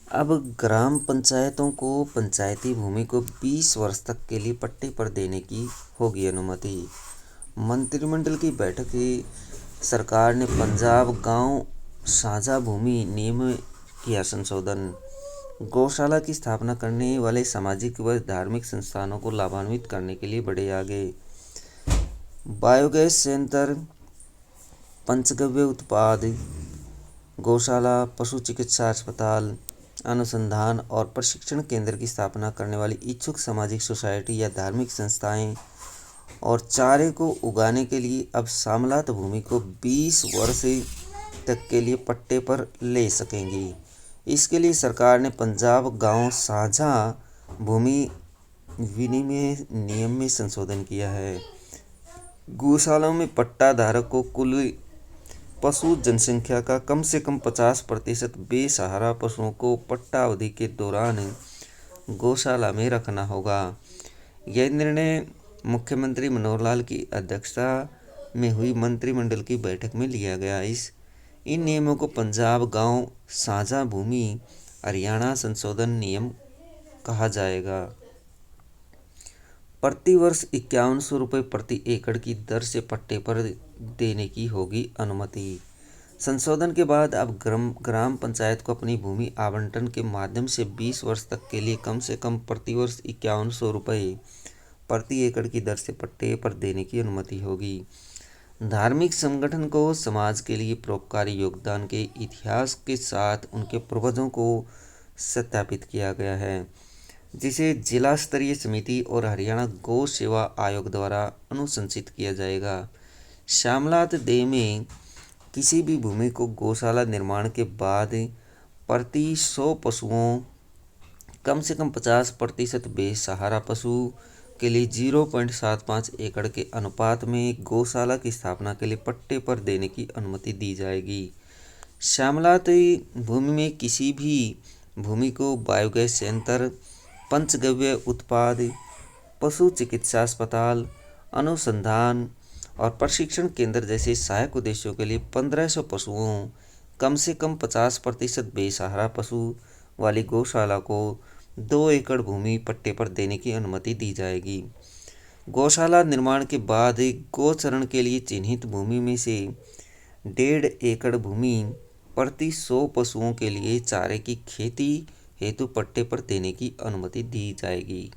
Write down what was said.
अब ग्राम पंचायतों को पंचायती भूमि को 20 वर्ष तक के लिए पट्टे पर देने की होगी अनुमति। मंत्रिमंडल की बैठक में सरकार ने पंजाब गांव साझा भूमि नियम में किया संशोधन। गौशाला की स्थापना करने वाले सामाजिक व धार्मिक संस्थानों को लाभान्वित करने के लिए बढ़े आगे। बायोगैस संयंत्र, पंचगव्य उत्पाद, गौशाला, पशु चिकित्सा अस्पताल, अनुसंधान और प्रशिक्षण केंद्र की स्थापना करने वाली इच्छुक सामाजिक सोसाइटी या धार्मिक संस्थाएं और चारे को उगाने के लिए अब सामलात भूमि को 20 वर्ष तक के लिए पट्टे पर ले सकेंगी। इसके लिए सरकार ने पंजाब गांव साझा भूमि विनिमय नियम में संशोधन किया है। गौशालाओं में पट्टा धारक को कुल पशु जनसंख्या का कम से कम 50% बेसहारा पशुओं को पट्टा अवधि के दौरान गौशाला में रखना होगा। यह निर्णय मुख्यमंत्री मनोहर लाल की अध्यक्षता में हुई मंत्रिमंडल की बैठक में लिया गया। इन नियमों को पंजाब गांव साझा भूमि हरियाणा संशोधन नियम कहा जाएगा। प्रति वर्ष 5100 रुपये प्रति एकड़ की दर से पट्टे पर देने की होगी अनुमति। संशोधन के बाद अब ग्राम पंचायत को अपनी भूमि आवंटन के माध्यम से 20 वर्ष तक के लिए कम से कम प्रति वर्ष 5100 रुपये प्रति एकड़ की दर से पट्टे पर देने की अनुमति होगी। धार्मिक संगठन को समाज के लिए परोपकारी योगदान के इतिहास के साथ उनके पूर्वजों को सत्यापित किया गया है, जिसे जिला स्तरीय समिति और हरियाणा गौ सेवा आयोग द्वारा अनुशंसित किया जाएगा। श्यामलात देय में किसी भी भूमि को गौशाला निर्माण के बाद प्रति 100 पशुओं कम से कम 50% बेसहारा पशु के लिए 0.75 एकड़ के अनुपात में गौशाला की स्थापना के लिए पट्टे पर देने की अनुमति दी जाएगी। श्यामलात भूमि में किसी भी भूमि को बायोगैस संयंत्र, पंचगव्य उत्पाद, पशु चिकित्सा अस्पताल, अनुसंधान और प्रशिक्षण केंद्र जैसे सहायक उद्देश्यों के लिए 1500 पशुओं कम से कम 50% बेसहारा पशु वाली गौशाला को 2 एकड़ भूमि पट्टे पर देने की अनुमति दी जाएगी। गौशाला निर्माण के बाद गौचरण के लिए चिन्हित भूमि में से 1.5 एकड़ भूमि प्रति 100 पशुओं के लिए चारे की खेती हेतु पट्टे पर देने की अनुमति दी जाएगी।